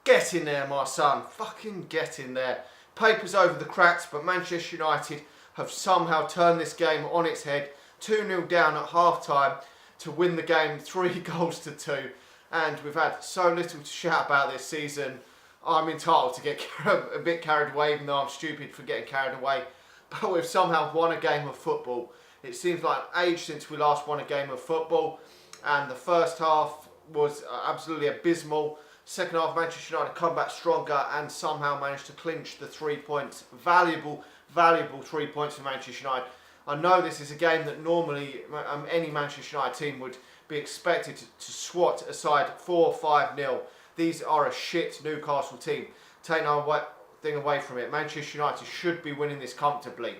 Get in there, my son. Fucking get in there. Papers over the cracks, but Manchester United have somehow turned this game on its head. 2-0 down at half-time to win the game 3-2. And we've had so little to shout about this season. I'm entitled to get a bit carried away, even though I'm stupid for getting carried away. But we've somehow won a game of football. It seems like an age since we last won a game of football. And the first half was absolutely abysmal. Second half, Manchester United come back stronger and somehow managed to clinch the 3 points. Valuable 3 points for Manchester United. I know this is a game that normally any Manchester United team would be expected to swat aside 4-5-0. These are a shit Newcastle team. Take no thing away from it. Manchester United should be winning this comfortably.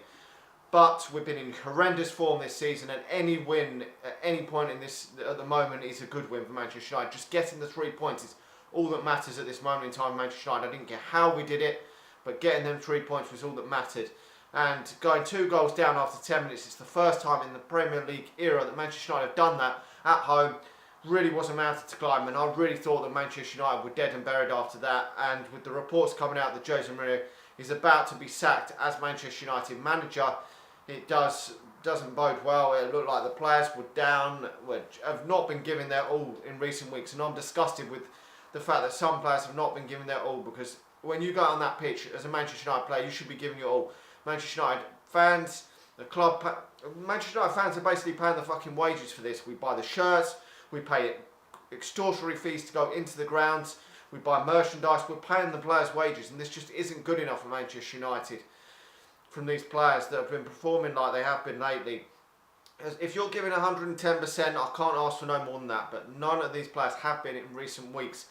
But we've been in horrendous form this season, and any win at any point in this at the moment is a good win for Manchester United. Just getting the 3 points is all that matters at this moment in time, Manchester United. I didn't care how we did it, but getting them 3 points was all that mattered. And going 2 goals down after 10 minutes, it's the first time in the Premier League era that Manchester United have done that at home. Really was a mountain to climb, and I really thought that Manchester United were dead and buried after that. And with the reports coming out that Jose Mourinho is about to be sacked as Manchester United manager, it doesn't bode well. It looked like the players were down, have not been giving their all in recent weeks, and I'm disgusted with the fact that some players have not been giving their all, because when you go on that pitch as a Manchester United player, you should be giving your all. Manchester United fans, the club, Manchester United fans are basically paying the fucking wages for this. We buy the shirts, we pay extortionary fees to go into the grounds, we buy merchandise, we're paying the players' wages, and this just isn't good enough for Manchester United from these players that have been performing like they have been lately. If you're giving 110%, I can't ask for no more than that, but none of these players have been in recent weeks.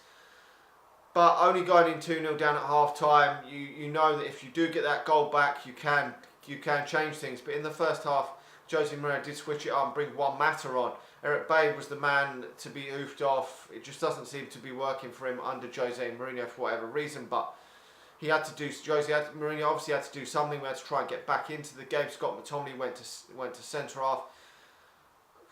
But only going in 2-0 down at half-time, you know that if you do get that goal back, you can change things. But in the first half, Jose Mourinho did switch it up and bring Juan Mata on. Eric Bailly was the man to be oofed off. It just doesn't seem to be working for him under Jose Mourinho for whatever reason. But he had to do. Mourinho obviously had to do something. We had to try and get back into the game. Scott McTominay went to centre half.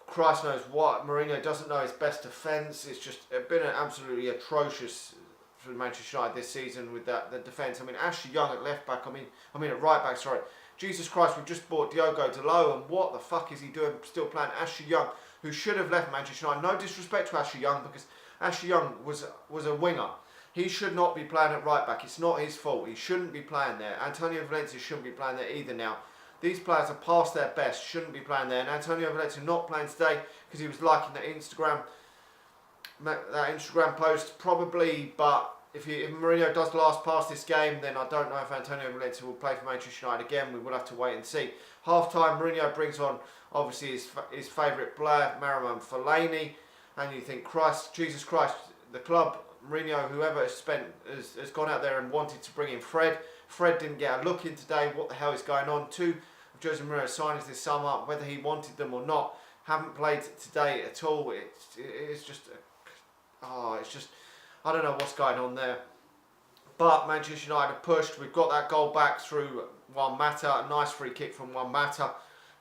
Christ knows what. Mourinho doesn't know his best defence. It's just been an absolutely atrocious for Manchester United this season with the defence. I mean, Ashley Young at left back. I mean at right back. Sorry, Jesus Christ, we've just bought Diogo Dalot, and what the fuck is he doing? Still playing Ashley Young, who should have left Manchester United. No disrespect to Ashley Young, because Ashley Young was a winger. He should not be playing at right back. It's not his fault. He shouldn't be playing there. Antonio Valencia shouldn't be playing there either now. These players are past their best, shouldn't be playing there. And Antonio Valencia not playing today because he was liking that Instagram post probably. But if Mourinho does last past this game, then I don't know if Antonio Valencia will play for Manchester United again. We will have to wait and see. Half time, Mourinho brings on obviously his favourite player, Marouane Fellaini, and you think, Jesus Christ, the club, Mourinho, whoever has gone out there and wanted to bring in Fred. Fred didn't get a look in today. What the hell is going on? 2 of Jose Mourinho's signings this summer, whether he wanted them or not, haven't played today at all. It's just I don't know what's going on there. But Manchester United have pushed. We've got that goal back through Juan Mata, a nice free kick from Juan Mata.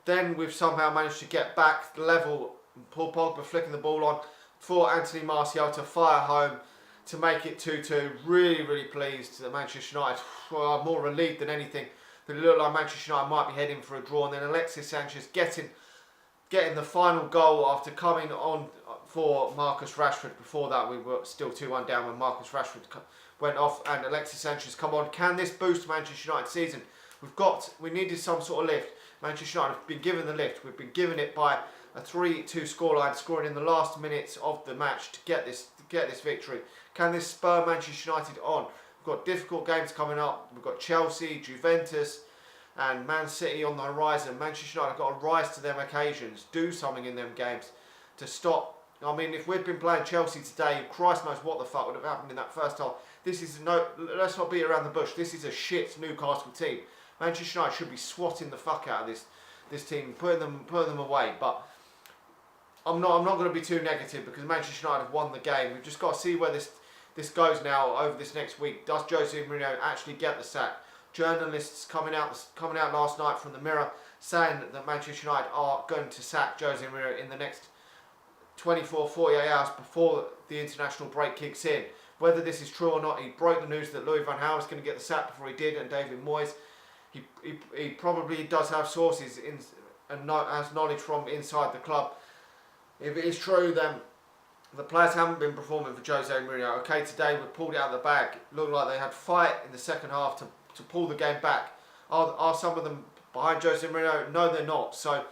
Then we've somehow managed to get back level. Paul Pogba flicking the ball on for Anthony Martial to fire home to make it 2-2. Really, really pleased that Manchester United are more relieved than anything. That it looked like Manchester United might be heading for a draw. And then Alexis Sanchez getting the final goal after coming on for Marcus Rashford. Before that, we were still 2-1 down when Marcus Rashford went off and Alexis Sanchez come on. Can this boost Manchester United's season? We needed some sort of lift. Manchester United have been given the lift. We've been given it by a 3-2 scoreline, scoring in the last minutes of the match to get this victory. Can this spur Manchester United on? We've got difficult games coming up. We've got Chelsea, Juventus and Man City on the horizon. Manchester United have got to rise to them occasions, do something in them games to stop. I mean, if we'd been playing Chelsea today, Christ knows what the fuck would have happened in that first half. Let's not beat around the bush. This is a shit Newcastle team. Manchester United should be swatting the fuck out of this team, putting them away. But I'm not going to be too negative because Manchester United have won the game. We've just got to see where this goes now over this next week. Does Jose Mourinho actually get the sack? Journalists coming out last night from the Mirror saying that Manchester United are going to sack Jose Mourinho in the next 24, 48 hours before the international break kicks in. Whether this is true or not, he broke the news that Louis van Gaal was going to get the sack before he did, and David Moyes. He probably does have sources and has knowledge from inside the club. If it is true, then the players haven't been performing for Jose Mourinho. Okay, today we pulled it out of the bag. It looked like they had fight in the second half to pull the game back. Are some of them behind Jose Mourinho? No, they're not. So,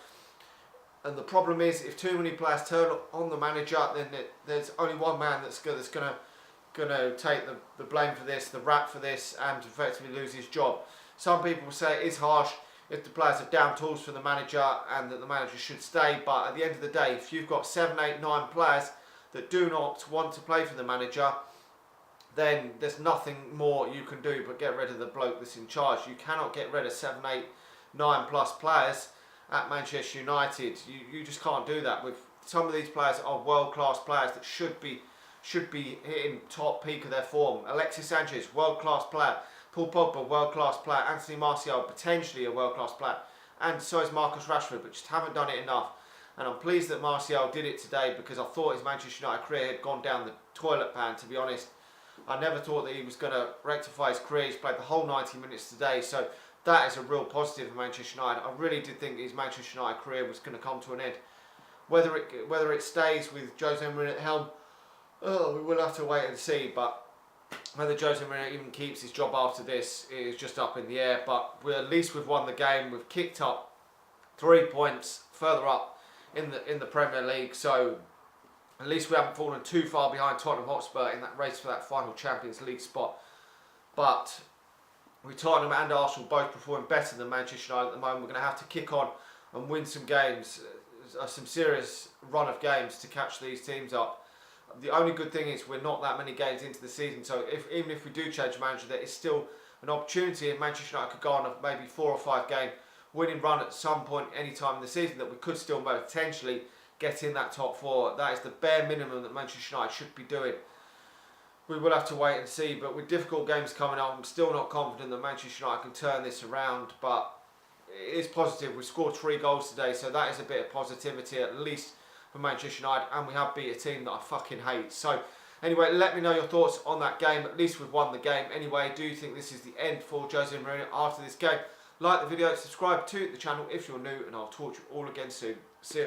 and the problem is, if too many players turn on the manager, then there's only one man that's going to take the blame for this, the rap for this, and effectively lose his job. Some people say it is harsh if the players have down tools for the manager and that the manager should stay, but at the end of the day, if you've got 7, 8, 9 players that do not want to play for the manager, then there's nothing more you can do but get rid of the bloke that's in charge. You cannot get rid of 7, 8, 9 plus players at Manchester United. You just can't do that. With some of these players are world class players that should be hitting top peak of their form. Alexis Sanchez, world class player. Paul Pogba, world class player. Anthony Martial, potentially a world class player. And so is Marcus Rashford, but just haven't done it enough. And I'm pleased that Martial did it today, because I thought his Manchester United career had gone down the toilet pan, to be honest. I never thought that he was going to rectify his career. He's played the whole 90 minutes today, so that is a real positive for Manchester United. I really did think his Manchester United career was going to come to an end. Whether it stays with Jose Mourinho at the helm, we will have to wait and see. But whether Jose Mourinho even keeps his job after this is just up in the air. But at least we've won the game. We've kicked up 3 points further up in the Premier League. So at least we haven't fallen too far behind Tottenham Hotspur in that race for that final Champions League spot. But with Tottenham and Arsenal both performing better than Manchester United at the moment, we're going to have to kick on and win some games, some serious run of games to catch these teams up. The only good thing is we're not that many games into the season, so even if we do change manager, there is still an opportunity, and Manchester United could go on a maybe 4 or 5 game winning run at some point, any time in the season, that we could still potentially get in that top 4. That is the bare minimum that Manchester United should be doing. We will have to wait and see, but with difficult games coming up, I'm still not confident that Manchester United can turn this around, but it is positive. We scored 3 goals today, so that is a bit of positivity, at least for Manchester United, and we have beat a team that I fucking hate. So anyway, let me know your thoughts on that game. At least we've won the game. Anyway, do you think this is the end for Jose Mourinho after this game? Like the video, subscribe to the channel if you're new, and I'll talk to you all again soon. See you.